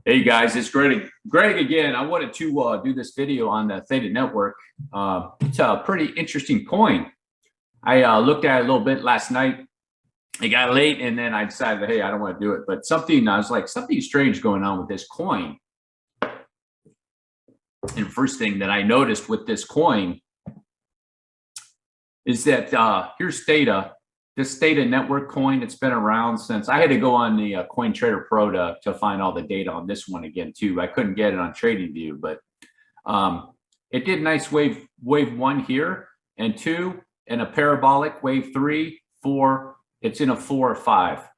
Hey guys, it's Greg. Greg again. I wanted to do this video on the Theta Network. It's a pretty interesting coin. I looked at it a little bit last night. It got late, and then I decided, hey, I don't want to do it. But I was like, something strange going on with this coin. And first thing that I noticed with this coin is that here's Theta. This Theta Network coin, it's been around since I had to go on the Coin Trader Pro to find all the data on this one again too. I couldn't get it on TradingView, but it did nice wave one here and two, and a parabolic wave 3, 4. It's in a 4 or 5.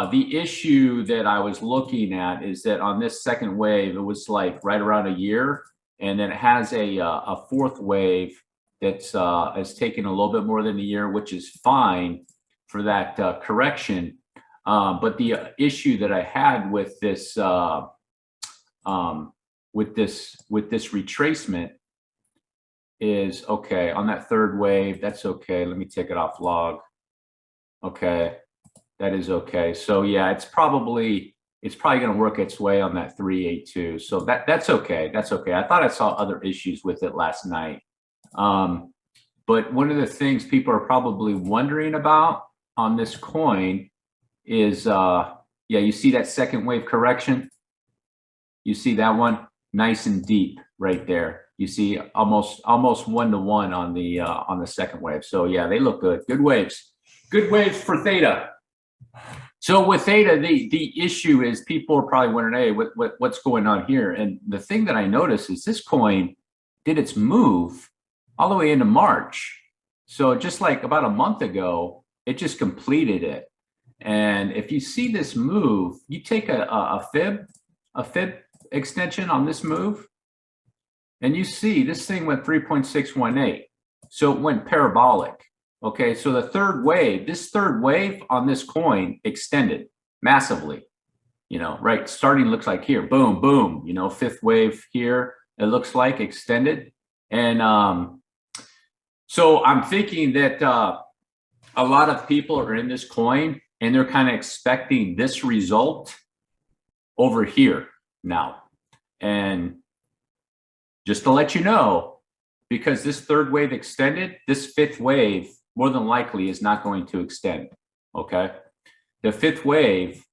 The issue that I was looking at is that on this second wave, it was like right around a year, and then it has a fourth wave that's has taken a little bit more than a year, which is fine for that correction. But the issue that I had with this retracement is, okay, on that third wave, that's okay. Let me take it off log. Okay, that is okay. So yeah, it's probably going to work its way on that 382. So that's okay. That's okay. I thought I saw other issues with it last night. But one of the things people are probably wondering about on this coin is, yeah, you see that second wave correction? You see that one? Nice and deep right there. You see almost 1-to-1 on the second wave. So yeah, they look good. Good waves. Good waves for Theta. So with Theta, the issue is people are probably wondering, hey, what's going on here? And the thing that I noticed is this coin did its move all the way into March. So just like about a month ago, it just completed it. And if you see this move, you take a fib extension on this move, and you see this thing went 3.618. So it went parabolic. Okay, so the third wave, this third wave on this coin extended massively. You know, right, starting looks like here, boom, boom, you know, fifth wave here, it looks like extended. And so I'm thinking that a lot of people are in this coin and they're kind of expecting this result over here now. And just to let you know, because this third wave extended, this fifth wave more than likely is not going to extend. Okay, the fifth wave,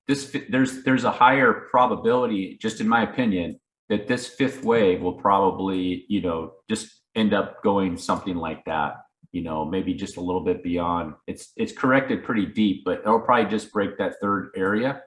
there's a higher probability, just in my opinion, that this fifth wave will probably, you know, just end up going something like that. You know, maybe just a little bit beyond. It's corrected pretty deep, but it'll probably just break that third area.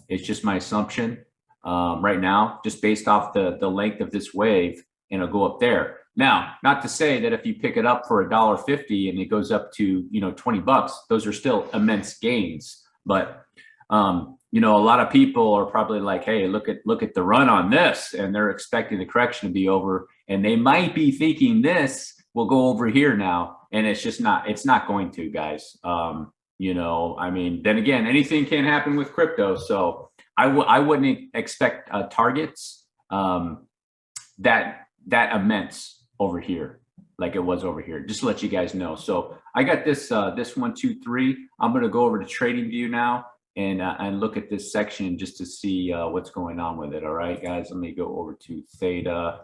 It's just my assumption right now, just based off the length of this wave, and it'll go up there. Now, not to say that if you pick it up for $1.50 and it goes up to, you know, 20 bucks, those are still immense gains. But you know, a lot of people are probably like, hey, look at the run on this, and they're expecting the correction to be over, and they might be thinking this will go over here now. And it's just not, it's not going to, guys. You know, I mean, then again, anything can happen with crypto. So I wouldn't expect targets that immense over here, like it was over here, just to let you guys know. So I got this 1, 2, 3. I'm going to go over to TradingView now and look at this section just to see what's going on with it. All right, guys, let me go over to Theta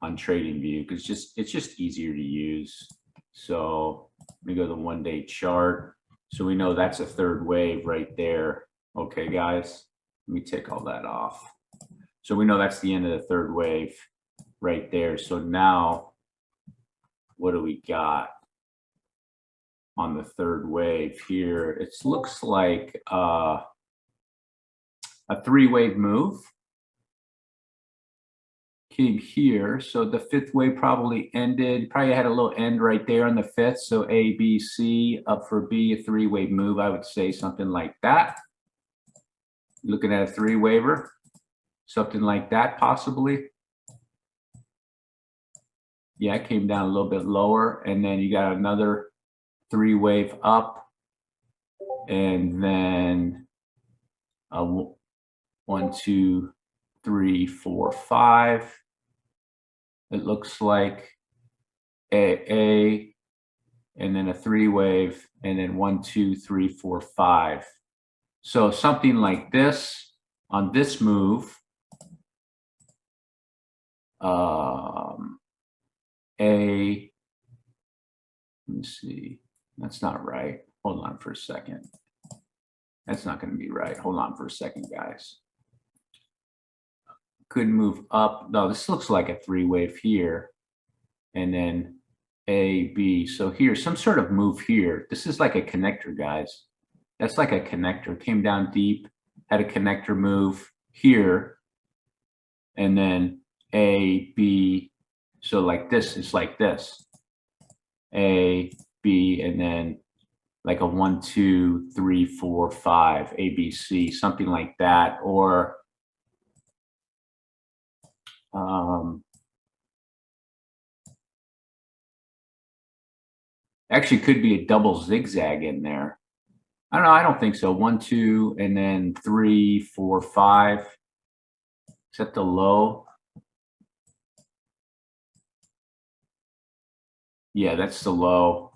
on TradingView, because it's just easier to use. So let me go to the 1-day chart. So we know that's a third wave right there. Okay, guys, let me take all that off. So we know that's the end of the third wave right there. So now what do we got on the third wave here? It looks like a 3-wave move came here. So the fifth wave probably ended, probably had a little end right there on the fifth. So A, B, C, up for B, a 3-wave move, I would say something like that. Looking at a 3-waver, something like that possibly. Yeah, it came down a little bit lower, and then you got another 3-wave up, and then 1, 2, 3, 4, 5. It looks like a, and then a 3-wave, and then 1, 2, 3, 4, 5. So something like this on this move, let me see, that's not right. Hold on for a second. That's not going to be right. Hold on for a second, guys. Could move up. No, this looks like a three wave here. And then A, B. So here, some sort of move here. This is like a connector, guys. That's like a connector. Came down deep, had a connector move here. And then A, B. So like this is like this. A, B, and then like a 1, 2, 3, 4, 5, A, B, C, something like that. Or actually could be a double zigzag in there. I don't know. I don't think so. 1, 2, and then 3, 4, 5. Is that the low? Yeah, that's the low.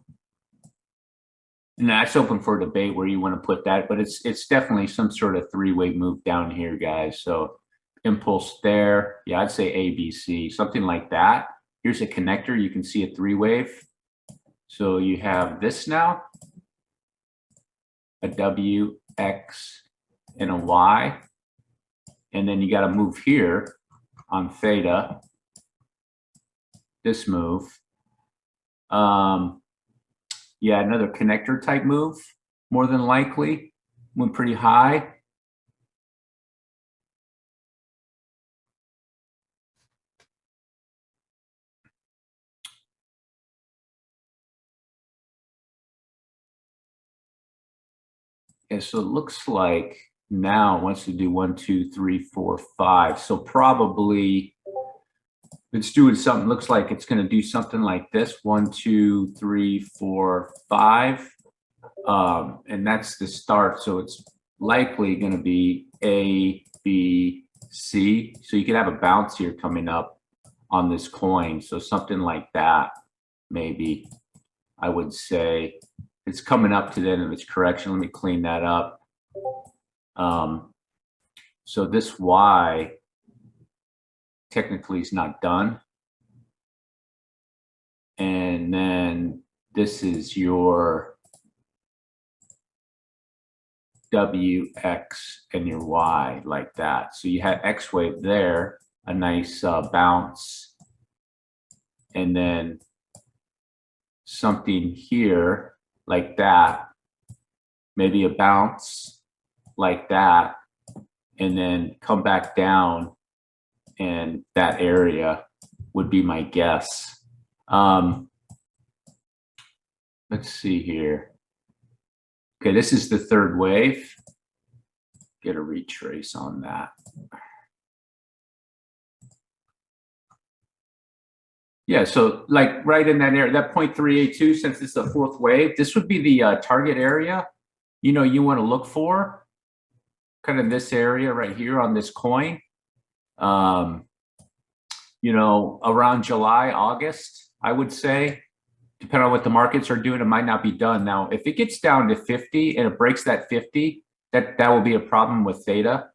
And that's open for debate where you want to put that, but it's definitely some sort of three-way move down here, guys. So impulse there. Yeah, I'd say A, B, C, something like that. Here's a connector. You can see a three-wave. So you have this now, a W, X, and a Y. And then you got to move here on theta, this move. Yeah, another connector type move, more than likely. Went pretty high. And so it looks like now it wants to do 1, 2, 3, 4, 5. So probably it's doing something, looks like it's going to do something like this. 1, 2, 3, 4, 5. And that's the start. So it's likely going to be A, B, C. So you could have a bounce here coming up on this coin. So something like that, maybe, I would say. It's coming up to the end of its correction. Let me clean that up. So this Y technically is not done. And then this is your W, X, and your Y like that. So you have X wave there, a nice bounce. And then something here like that, maybe a bounce like that, and then come back down, and that area would be my guess. Let's see here. Okay, this is the third wave. Get a retrace on that. Yeah, so like right in that area, that 0.382, since it's the fourth wave, this would be the target area, you know, you want to look for, kind of this area right here on this coin. You know, around July, August, I would say, depending on what the markets are doing, it might not be done. Now, if it gets down to 50 and it breaks that 50, that will be a problem with theta.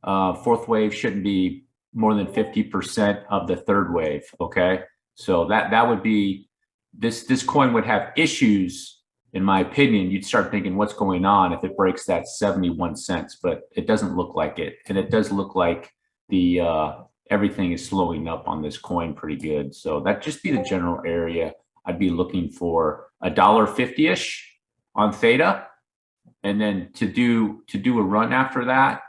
Fourth wave shouldn't be more than 50% of the third wave, okay? So that would be, this coin would have issues, in my opinion. You'd start thinking, what's going on if it breaks that 71 cents? But it doesn't look like it. And it does look like the everything is slowing up on this coin pretty good. So that'd just be the general area. I'd be looking for $1.50-ish on theta. And then to do a run after that,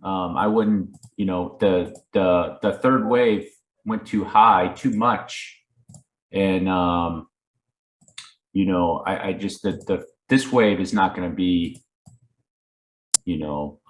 I wouldn't, you know, the third wave went too high, too much. And, you know, I just, this wave is not going to be, you know,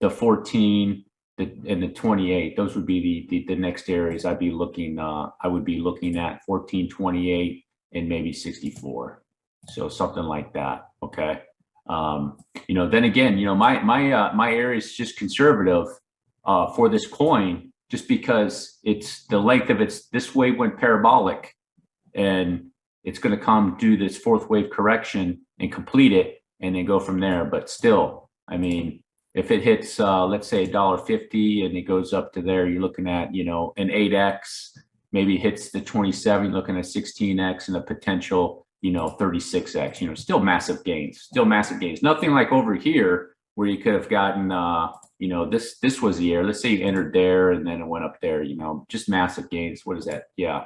the 14 and the 28, those would be the next areas I'd be looking, I would be looking at 14, 28, and maybe 64. So something like that. Okay. You know, then again, you know, my area is just conservative for this coin, just because it's the length of this wave went parabolic, and it's going to come do this fourth wave correction and complete it, and then go from there. But still, I mean, if it hits, let's say $1.50 and it goes up to there, you're looking at, you know, an 8x, maybe hits the 27, you're looking at 16x and a potential, you know, 36x, you know, still massive gains, Nothing like over here where you could have gotten, you know, this was the area. Let's say you entered there and then it went up there, you know, just massive gains. What is that? Yeah,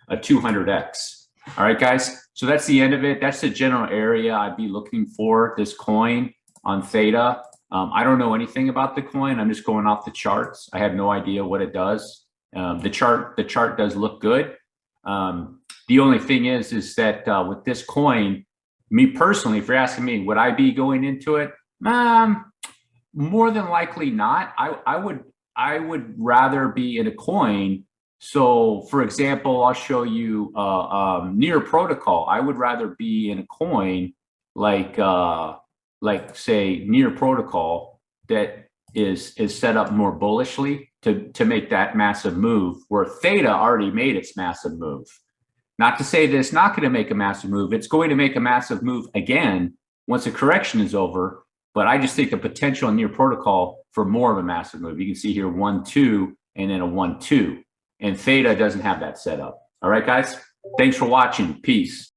a 200x. All right, guys. So that's the end of it. That's the general area I'd be looking for this coin on Theta. I don't know anything about the coin. I'm just going off the charts. I have no idea what it does. The chart does look good. The only thing is that with this coin, me personally, if you're asking me, would I be going into it? More than likely not. I would rather be in a coin. So for example, I'll show you near protocol. I would rather be in a coin like say near protocol that is set up more bullishly to make that massive move, where Theta already made its massive move. Not to say that it's not going to make a massive move. It's going to make a massive move again once the correction is over. But I just think the potential in near protocol for more of a massive move. You can see here 1, 2, and then a 1, 2. And Theta doesn't have that set up. All right, guys. Thanks for watching. Peace.